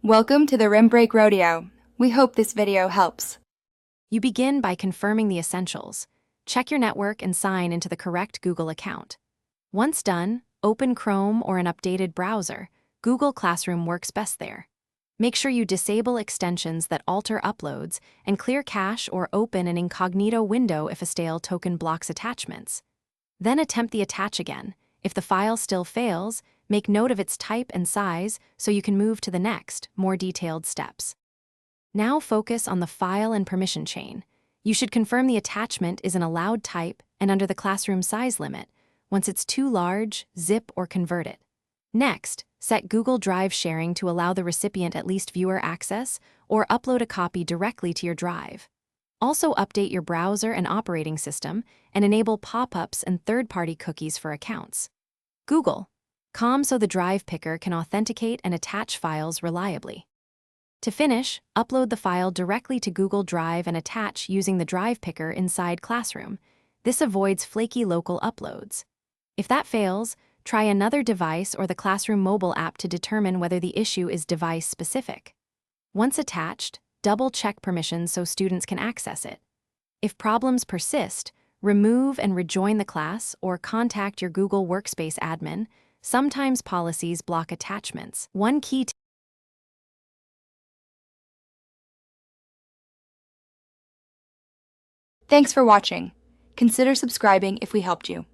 Welcome to the Rim Break Rodeo. We hope this video helps. You begin by confirming the essentials. Check your network and sign into the correct Google account. Once done, open Chrome or an updated browser. Google Classroom works best there. Make sure you disable extensions that alter uploads and clear cache or open an incognito window if a stale token blocks attachments. Then attempt the attach again. If the file still fails, make note of its type and size so you can move to the next, more detailed steps. Now focus on the file and permission chain. You should confirm the attachment is an allowed type and under the classroom size limit. Once it's too large, zip or convert it. Next, set Google Drive sharing to allow the recipient at least viewer access or upload a copy directly to your drive. Also update your browser and operating system and enable pop-ups and third-party cookies for accounts. Google.com so the Drive Picker can authenticate and attach files reliably. To finish, upload the file directly to Google Drive and attach using the Drive Picker inside Classroom. This avoids flaky local uploads. If that fails, try another device or the Classroom mobile app to determine whether the issue is device-specific. Once attached, double-check permissions so students can access it. If problems persist, remove and rejoin the class or contact your Google Workspace admin. Sometimes policies block attachments. One key Thanks for watching. Consider subscribing if we helped you.